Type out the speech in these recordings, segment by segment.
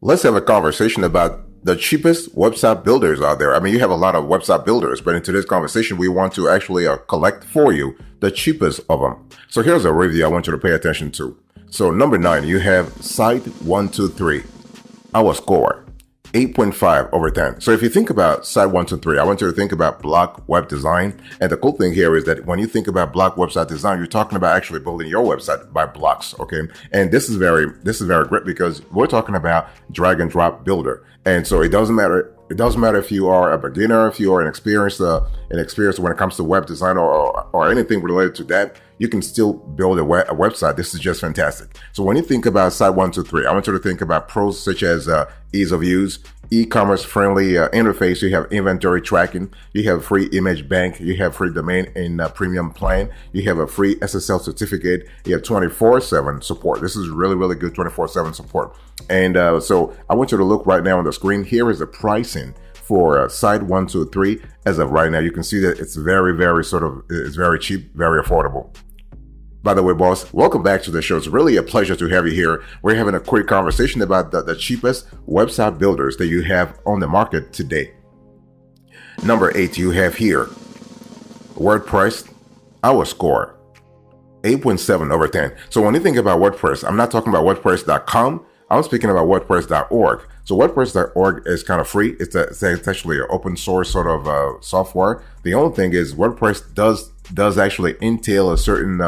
Let's have a conversation about the cheapest website builders out there. I mean, you have a lot of website builders, but in today's conversation, we want to actually collect for you the cheapest of them. So here's a review I want you to pay attention to. So number 9, you have Site123. Our score, 8.5 over 10. So if you think about Site123, I want you to think about block web design. And the cool thing here is that when you think about block website design, you're talking about actually building your website by blocks. Okay. And this is very great because we're talking about drag and drop builder. And so it doesn't matter. It doesn't matter if you are a beginner, if you are an experienced when it comes to web design or anything related to that, you can still build a website. This is just fantastic. So when you think about Site123, I want you to think about pros such as ease of use, e-commerce friendly interface. You have inventory tracking. You have free image bank. You have free domain in premium plan. You have a free SSL certificate. You have 24/7 support. This is really good 24/7 support. And so I want you to look right now on the screen. Here is the pricing for Site123 as of right now. You can see that it's very it's very cheap, very affordable. By the way, boss, welcome back to the show. It's really a pleasure to have you here. We're having a quick conversation about the cheapest website builders that you have on the market today. Number 8, you have here WordPress, our score, 8.7 over 10. So when you think about WordPress, I'm not talking about WordPress.com. I'm speaking about WordPress.org. So WordPress.org is kind of free. It's actually an open source sort of software. The only thing is WordPress does actually entail a certain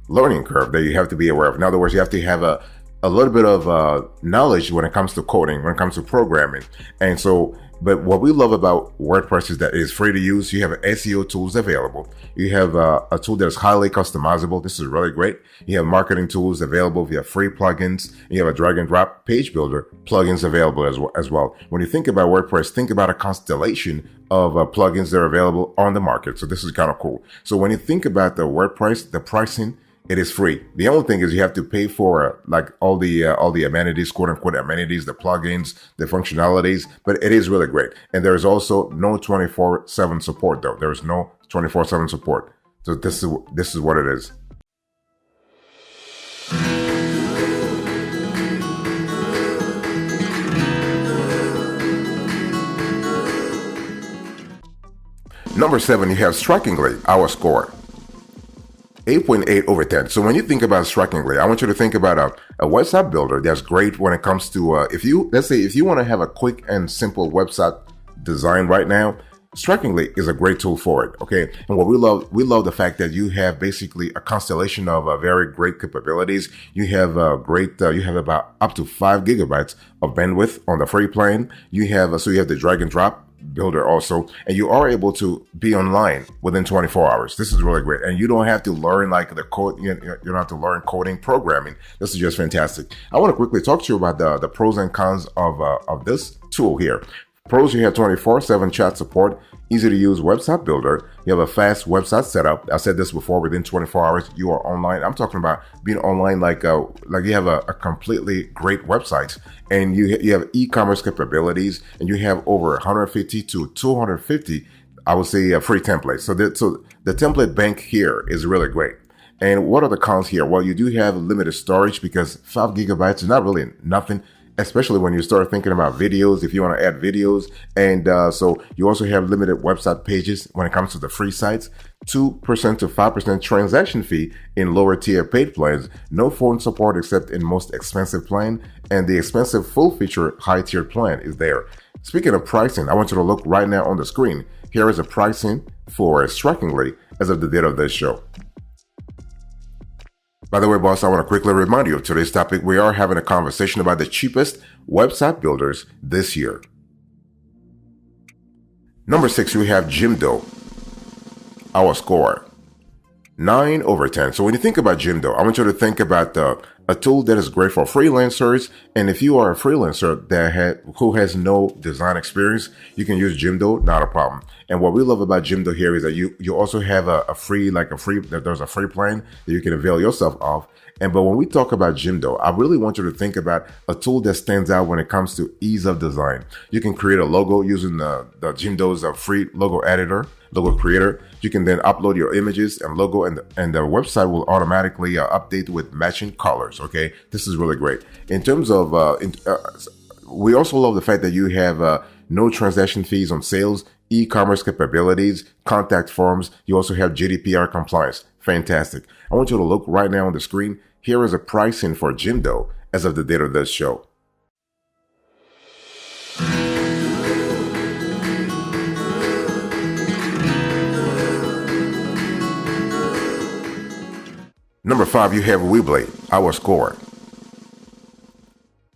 learning curve that you have to be aware of. In other words, you have to have a little bit of knowledge when it comes to coding, when it comes to programming. And so, but what we love about WordPress is that it is free to use. You have SEO tools available. You have a tool that is highly customizable. This is really great. You have marketing tools available. You have free plugins. You have a drag and drop page builder plugins available as well. When you think about WordPress, think about a constellation of plugins that are available on the market. So this is kind of cool. So when you think about the WordPress, the pricing, it is free. The only thing is you have to pay for like all the amenities, quote unquote amenities, the plugins, the functionalities, but it is really great. And there is also no 24/7 support though. There is no 24/7 support. So this is what it is. Number 7, you have Strikingly, our score, 8.8 over 10. So when you think about Strikingly, I want you to think about a website builder that's great when it comes to, let's say if you want to have a quick and simple website design right now, Strikingly is a great tool for it. Okay. And what we love the fact that you have basically a constellation of very great capabilities. You have you have about up to 5 gigabytes of bandwidth on the free plan. You have the drag and drop builder also, and you are able to be online within 24 hours. This is really great, and you don't have to learn like the code. You don't have to learn coding, programming. This is just fantastic. I want to quickly talk to you about the pros and cons of this tool here. Pros: you have 24/7 chat support, easy to use website builder. You have a fast website setup. I said this before, within 24 hours, you are online. I'm talking about being online like you have a completely great website, and you have e-commerce capabilities, and you have over 150 to 250, I would say, free templates. So the template bank here is really great. And what are the cons here? Well, you do have limited storage because 5 gigabytes is not really nothing, especially when you start thinking about videos, if you want to add videos. And so you also have limited website pages when it comes to the free sites, 2% to 5% transaction fee in lower tier paid plans, no phone support except in most expensive plan, and the expensive full feature high tier plan is there. Speaking of pricing, I want you to look right now on the screen. Here is the pricing for Strikingly as of the date of this show. By the way, boss, I want to quickly remind you of today's topic. We are having a conversation about the cheapest website builders this year. Number 6, we have Jimdo, our score, 9 over 10. So when you think about Jimdo, I want you to think about a tool that is great for freelancers. And if you are a freelancer who has no design experience, you can use Jimdo, not a problem. And what we love about Jimdo here is that you also have there's a free plan that you can avail yourself of. But when we talk about Jimdo, I really want you to think about a tool that stands out when it comes to ease of design. You can create a logo using the Jimdo's free logo editor, logo creator. You can then upload your images and logo, and the website will automatically update with matching colors. Okay, this is really great. In terms of we also love the fact that you have no transaction fees on sales, e-commerce capabilities, contact forms. You also have GDPR compliance. Fantastic. I want you to look right now on the screen. Here is a pricing for Jimdo as of the date of this show. Number 5, you have Weebly, our score.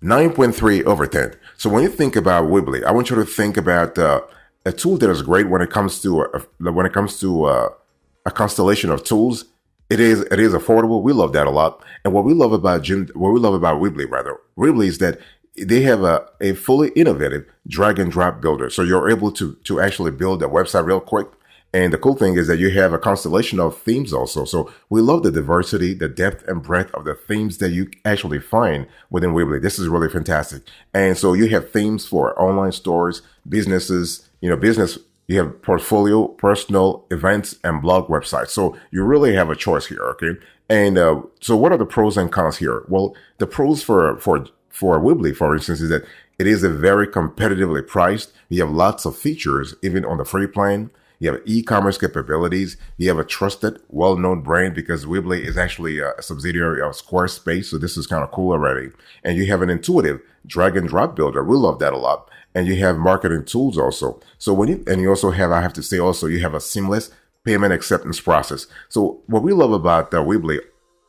9.3 over 10. So when you think about Weebly, I want you to think about a tool that is great when it comes to a constellation of tools. It is affordable. We love that a lot. And what we love about Weebly is that they have a fully innovative drag and drop builder. So you're able to actually build a website real quick. And the cool thing is that you have a constellation of themes also. So we love the diversity, the depth and breadth of the themes that you actually find within Weebly. This is really fantastic. And so you have themes for online stores, businesses, business. You have portfolio, personal, events, and blog websites. So you really have a choice here, okay? And so what are the pros and cons here? Well, the pros for Weebly, for instance, is that it is a very competitively priced. You have lots of features, even on the free plan. You have e-commerce capabilities. You have a trusted, well-known brand because Weebly is actually a subsidiary of Squarespace. So this is kind of cool already. And you have an intuitive drag and drop builder. We love that a lot. And you have marketing tools also. So you also have, I have to say also, you have a seamless payment acceptance process. So what we love about Weebly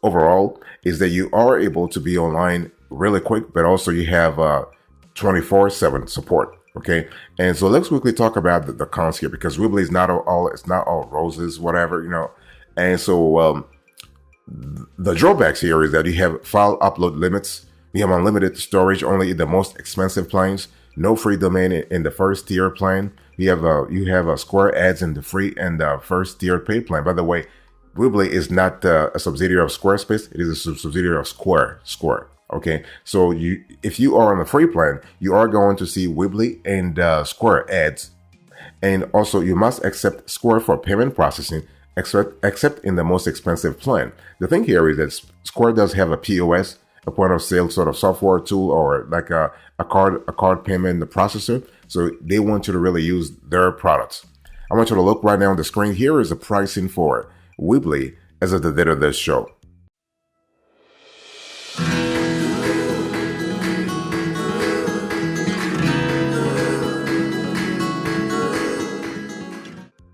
overall is that you are able to be online really quick, but also you have 24/7 support. Okay. And so let's quickly talk about the cons here because Weebly is not all roses, whatever. And so the drawbacks here is that you have file upload limits. You have unlimited storage only in the most expensive plans. No free domain in the first tier plan. You have Square ads in the free and first tier paid plan. By the way, Weebly is not a subsidiary of Squarespace. It is a subsidiary of Square. Okay, so if you are on the free plan, you are going to see Weebly and Square ads. And also, you must accept Square for payment processing, except in the most expensive plan. The thing here is that Square does have a POS, a point of sale sort of software tool, or like a card payment processor. So they want you to really use their products. I want you to look right now on the screen. Here is the pricing for Weebly as of the date of this show.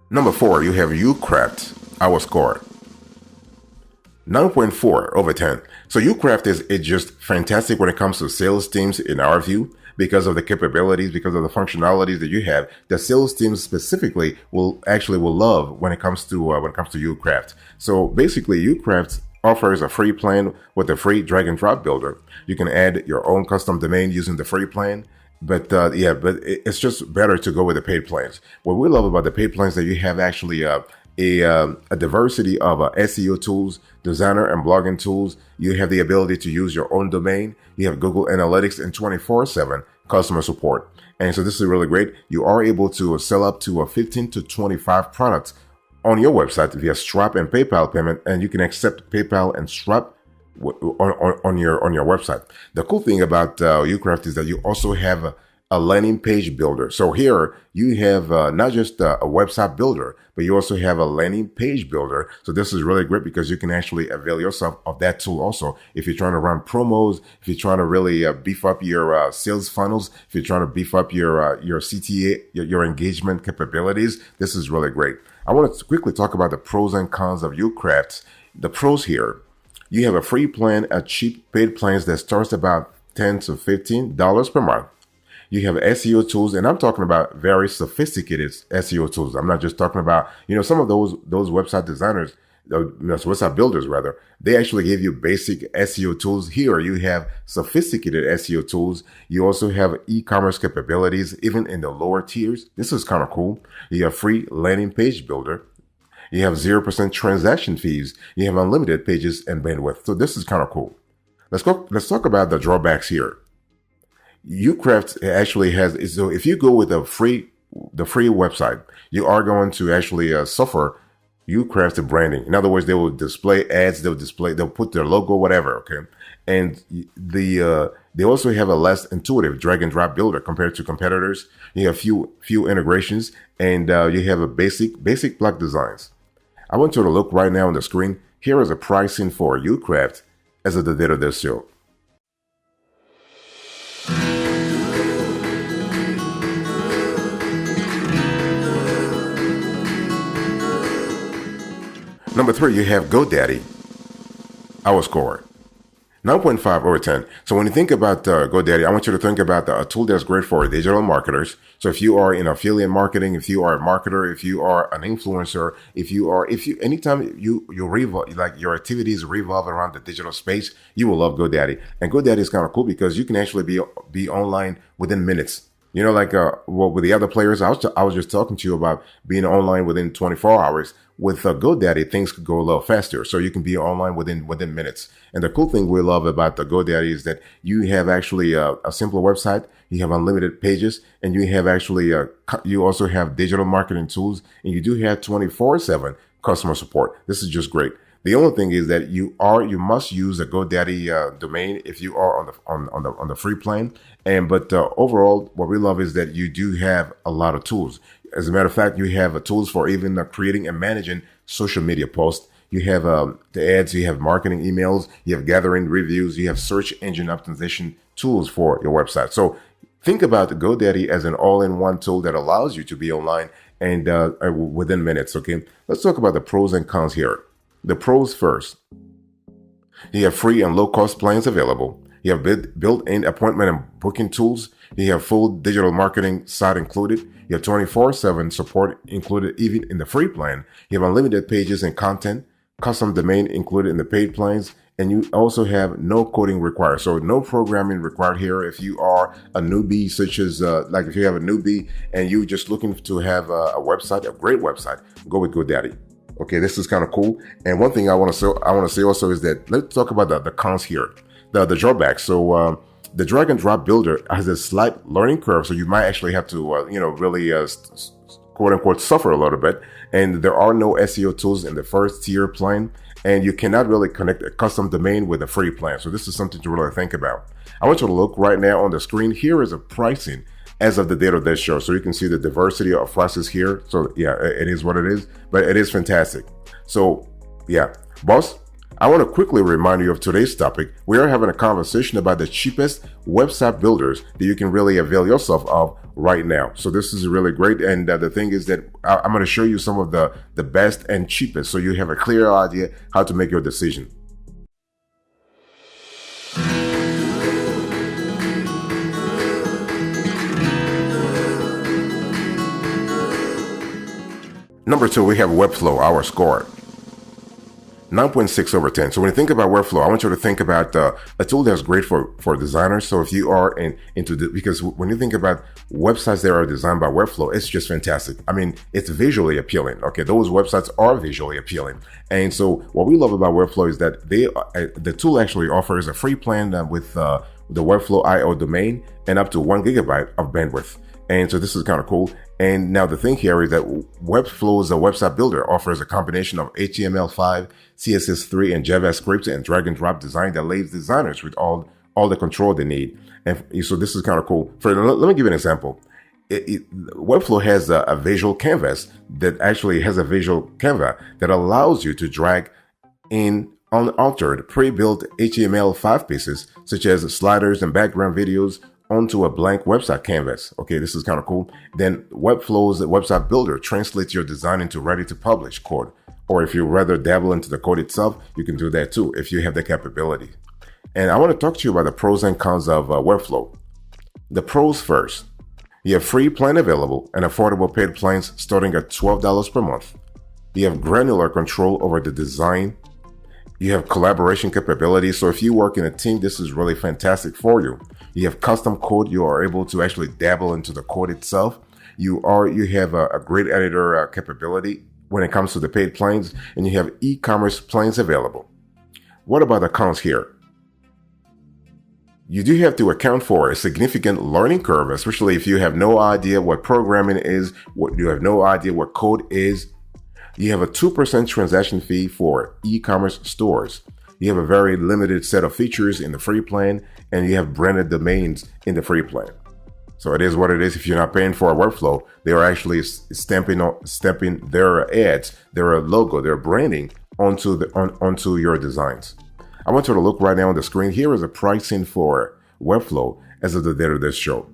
Number 4, you have Ucraft, our score. 9.4 over 10. So Ucraft is just fantastic when it comes to sales teams in our view because of the capabilities, because of the functionalities that you have. The sales teams specifically will love when it comes to Ucraft. So basically, Ucraft offers a free plan with a free drag and drop builder. You can add your own custom domain using the free plan. But it's just better to go with the paid plans. What we love about the paid plans is that you have actually a diversity of SEO tools, designer and blogging tools. You have the ability to use your own domain. You have Google Analytics and 24/7 customer support. And so this is really great. You are able to sell up to 15 to 25 products on your website via Stripe and PayPal payment, and you can accept PayPal and Stripe on your website. The cool thing about Ucraft is that you also have a landing page builder. So here you have not just a website builder, but you also have a landing page builder. So this is really great because you can actually avail yourself of that tool also. If you're trying to run promos, if you're trying to really beef up your sales funnels, if you're trying to beef up your CTA, your engagement capabilities, this is really great. I want to quickly talk about the pros and cons of Ucraft. The pros here. You have a free plan, a cheap paid plans that starts about $10 to $15 per month. You have SEO tools, and I'm talking about very sophisticated SEO tools. I'm not just talking about, some of those website designers, website builders rather, they actually give you basic SEO tools. Here you have sophisticated SEO tools. You also have e-commerce capabilities, even in the lower tiers. This is kind of cool. You have free landing page builder. You have 0% transaction fees. You have unlimited pages and bandwidth. So this is kind of cool. Let's talk about the drawbacks here. Ucraft actually has, so if you go with the free website, you are going to actually suffer Ucraft branding. In other words, they will display ads, they'll put their logo, whatever. Okay. And They also have a less intuitive drag and drop builder compared to competitors. You have few integrations, and you have a basic block designs. I want you to look right now on the screen. Here is a pricing for Ucraft as of the date of this show. Number 3, you have GoDaddy. Our score, 9.5 over 10. So when you think about GoDaddy, I want you to think about a tool that's great for digital marketers. So if you are in affiliate marketing, if you are a marketer, if you are an influencer, anytime you revolve, like your activities revolve around the digital space, you will love GoDaddy. And GoDaddy is kind of cool because you can actually be online within minutes. You know, like with the other players, I was just talking to you about being online within 24 hours. With GoDaddy, things could go a little faster, so you can be online within minutes. And the cool thing we love about the GoDaddy is that you have actually a simpler website, you have unlimited pages, and you have actually you also have digital marketing tools, and you do have 24/7 customer support. This is just great. The only thing is that you must use a GoDaddy domain if you are on the free plan. But overall, what we love is that you do have a lot of tools. As a matter of fact, you have tools for even creating and managing social media posts. You have the ads, you have marketing emails, you have gathering reviews, you have search engine optimization tools for your website. So think about GoDaddy as an all-in-one tool that allows you to be online and within minutes. Okay, let's talk about the pros and cons here. The pros first. You have free and low-cost plans available. You have built-in appointment and booking tools. You have full digital marketing site included. You have 24/7 support included even in the free plan. You have unlimited pages and content, custom domain included in the paid plans, and you also have no coding required. So no programming required here. If you are a newbie, such as like if you have a newbie and you're just looking to have a website, a great website, go with GoDaddy. Okay, this is kind of cool. And one thing I want to say also is that let's talk about the cons here, the drawbacks. So the drag and drop builder has a slight learning curve, so you might actually have to really quote unquote suffer a little bit. And there are no SEO tools in the first tier plan, and you cannot really connect a custom domain with a free plan. So this is something to really think about. I want you to look right now on the screen. Here is a pricing as of the date of this show. So you can see the diversity of prices here. So yeah, it is what it is, but it is fantastic. So yeah, boss, I want to quickly remind you of today's topic. We are having a conversation about the cheapest website builders that you can really avail yourself of right now. So this is really great. And the thing is that I'm going to show you some of the best and cheapest, so you have a clear idea how to make your decision. Number 2, we have Webflow, our score, 9.6 over 10. So when you think about Webflow, I want you to think about a tool that's great for designers. So if you are because when you think about websites that are designed by Webflow, it's just fantastic. I mean, it's visually appealing. Okay, those websites are visually appealing. And so what we love about Webflow is that the tool actually offers a free plan with the Webflow IO domain and up to 1 gigabyte of bandwidth. And so this is kind of cool. And now the thing here is that Webflow as a website builder offers a combination of HTML5, CSS3, and JavaScript and drag and drop design that leaves designers with all the control they need. And so this is kind of cool. Let me give you an example. Webflow has a visual canvas that actually has a visual canvas that allows you to drag in unaltered pre-built HTML5 pieces, such as sliders and background videos, onto a blank website canvas. Okay, this is kind of cool. Then Webflow's website builder translates your design into ready to publish code. Or if you rather dabble into the code itself, you can do that too if you have the capability. And I want to talk to you about the pros and cons of Webflow. The pros first. You have free plan available and affordable paid plans starting at $12 per month. You have granular control over the design. You have collaboration capabilities. So if you work in a team, this is really fantastic for you. You have custom code. You are able to actually dabble into the code itself. You have a great editor capability when it comes to the paid plans, and you have e-commerce plans available. What about the cons here? You do have to account for a significant learning curve, especially if you have no idea what programming is, you have no idea what code is. You have a 2% transaction fee for e-commerce stores. You have a very limited set of features in the free plan, and you have branded domains in the free plan. So it is what it is. If you're not paying for a workflow, they are actually stamping their ads, their logo, their branding onto your designs. I want you to look right now on the screen. Here is the pricing for Webflow as of the date of this show.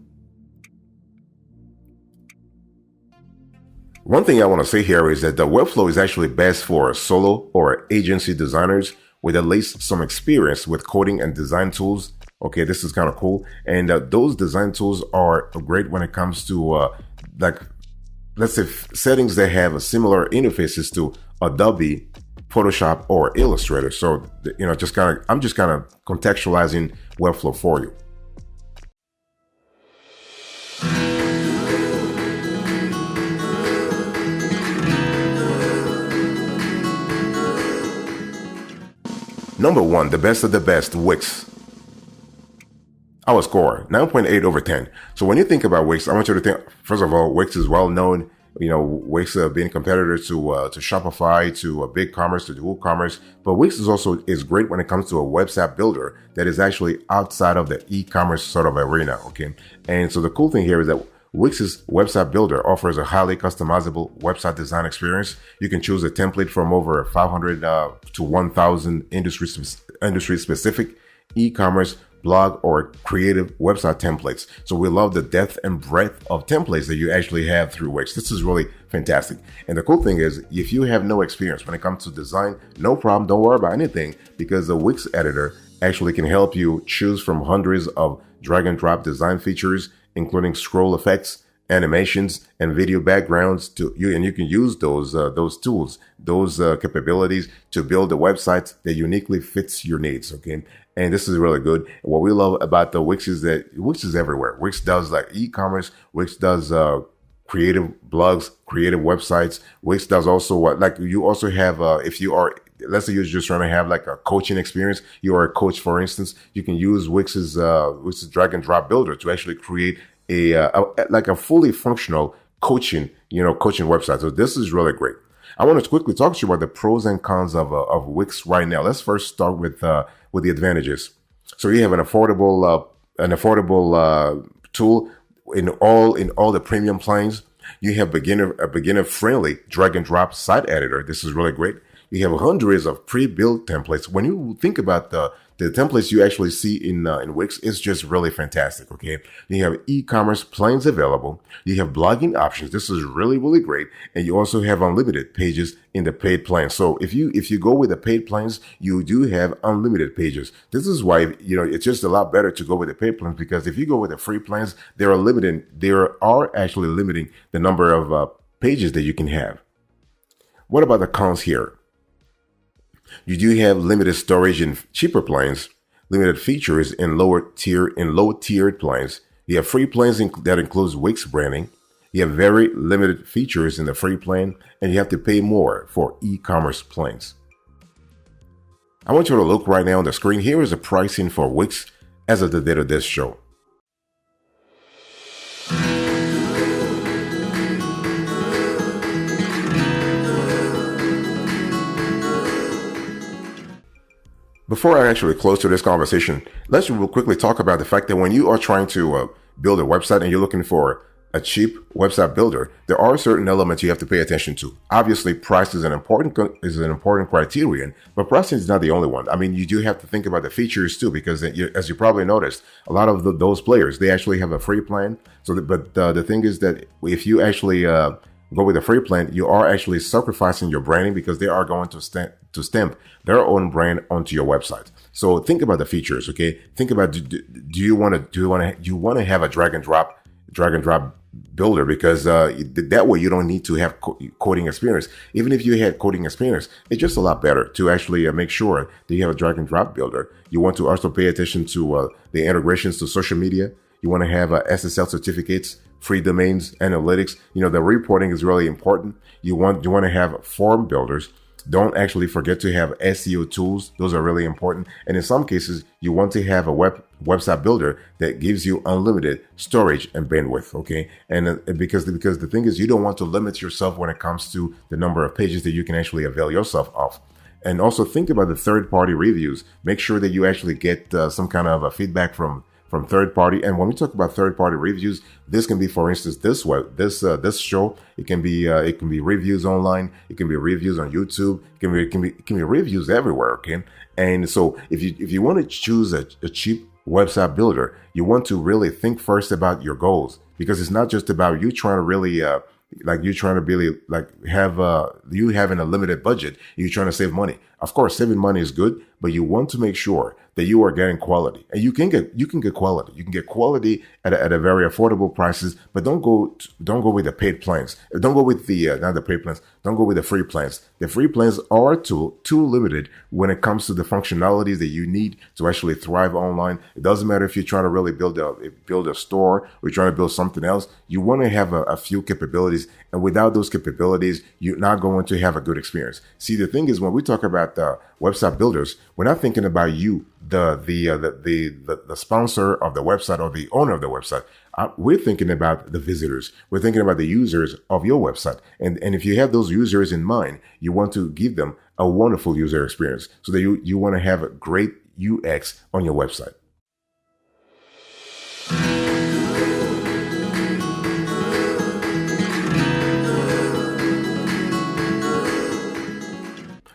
One thing I want to say here is that the Webflow is actually best for solo or agency designers with at least some experience with coding and design tools. Okay, this is kind of cool. And those design tools are great when it comes to let's say settings that have similar interfaces to Adobe, Photoshop, or Illustrator. So, I'm just kind of contextualizing Webflow for you. Number 1, the best of the best, Wix. Our score, 9.8 over 10. So when you think about Wix, I want you to think, first of all, Wix is well known. Wix being competitor to Shopify, to BigCommerce, to WooCommerce. But Wix is great when it comes to a website builder that is actually outside of the e-commerce sort of arena. Okay. And so the cool thing here is that Wix's website builder offers a highly customizable website design experience. You can choose a template from over 500 to 1,000 industry-specific e-commerce, blog, or creative website templates. So we love the depth and breadth of templates that you actually have through Wix. This is really fantastic. And the cool thing is, if you have no experience when it comes to design, no problem. Don't worry about anything, because the Wix editor actually can help you choose from hundreds of drag and drop design features, including scroll effects, animations, and video backgrounds and you can use those tools, those capabilities to build a website that uniquely fits your needs. Okay. And this is really good. What we love about the Wix is that Wix is everywhere. Wix does like e-commerce. Wix does creative blogs, creative websites. Wix does also you also have, if you are, let's say you're just trying to have like a coaching experience, you are a coach, for instance, you can use Wix's drag and drop builder to actually create a fully functional coaching website. So this is really great. I want to quickly talk to you about the pros and cons of Wix right now. Let's first start with the advantages. So you have an affordable tool in all the premium plans. You have a beginner friendly drag and drop site editor. This is really great. You have hundreds of pre-built templates. When you think about the templates you actually see in Wix, it's just really fantastic. Okay, you have e-commerce plans available. You have blogging options. This is really, really great. And you also have unlimited pages in the paid plan. So if you go with the paid plans, you do have unlimited pages. This is why it's just a lot better to go with the paid plans, because if you go with the free plans, they are actually limiting the number of pages that you can have. What about the cons here? You do have limited storage in cheaper plans, limited features in low-tiered plans. You have free plans that includes Wix branding. You have very limited features in the free plan, and you have to pay more for e-commerce plans. I want you to look right now on the screen. Here is the pricing for Wix as of the date of this show. Before I actually close to this conversation, let's quickly talk about the fact that when you are trying to build a website and you're looking for a cheap website builder, there are certain elements you have to pay attention to. Obviously, price is an important criterion, but pricing is not the only one. I mean, you do have to think about the features too, because as you probably noticed, a lot of those players, they actually have a free plan. But the thing is that if you actually go with a free plan, you are actually sacrificing your branding, because they are going to stamp their own brand onto your website. So think about the features. Okay, think about do you want to have a drag and drop builder, because that way you don't need to have coding experience. Even if you had coding experience, it's just a lot better to actually make sure that you have a drag and drop builder. You want to also pay attention to the integrations to social media. You want to have SSL certificates, free domains, analytics. The reporting is really important. You want to have form builders. Don't actually forget to have SEO tools. Those are really important. And in some cases, you want to have a website builder that gives you unlimited storage and bandwidth. Okay. And because the thing is, you don't want to limit yourself when it comes to the number of pages that you can actually avail yourself of. And also think about the third-party reviews. Make sure that you actually get some kind of feedback from third party. And when we talk about third party reviews, this can be, for instance, this show. It can be reviews online. It can be reviews on YouTube. It can be reviews everywhere. Okay. And so if you want to choose a cheap website builder, you want to really think first about your goals, because it's not just about you trying to really have you having a limited budget. You're trying to save money. Of course, saving money is good, but you want to make sure that you are getting quality, and you can get quality. You can get quality at a very affordable prices, but don't go with the paid plans. Don't go with the not the paid plans. Don't go with the free plans. The free plans are too limited when it comes to the functionalities that you need to actually thrive online. It doesn't matter if you're trying to really build a store or you're trying to build something else. You want to have a few capabilities, and without those capabilities, you're not going to have a good experience. See, the thing is, when we talk about website builders, we're not thinking about you, the sponsor of the website or the owner of the website. We're thinking about the visitors. We're thinking about the users of your website. And if you have those users in mind, you want to give them a wonderful user experience, so that you want to have a great UX on your website.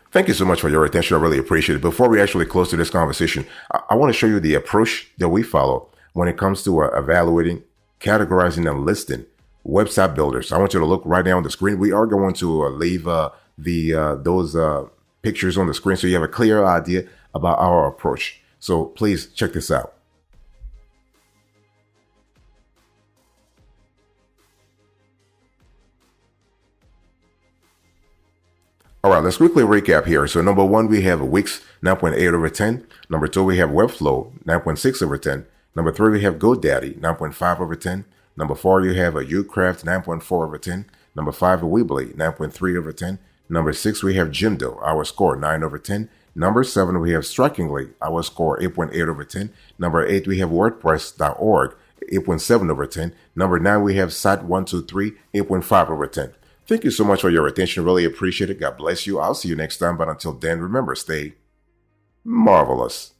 Thank you so much for your attention. I really appreciate it. Before we actually close to this conversation, I want to show you the approach that we follow when it comes to evaluating, categorizing, and listing website builders. I want you to look right now on the screen. We are going to leave those pictures on the screen so you have a clear idea about our approach. So please check this out. All right, let's quickly recap here. So number one, we have Wix 9.8 over 10. Number two, we have Webflow 9.6 over 10. Number three, we have GoDaddy 9.5 over 10. Number four, you have Ucraft 9.4 over 10. Number five, Weebly 9.3 over 10. Number six, we have Jimdo, our score 9 over 10. Number seven, we have Strikingly, our score 8.8 over 10. Number eight, we have WordPress.org 8.7 over 10. Number nine, we have Site123 8.5 over 10. Thank you so much for your attention. Really appreciate it. God bless you. I'll see you next time. But until then, remember, stay marvelous.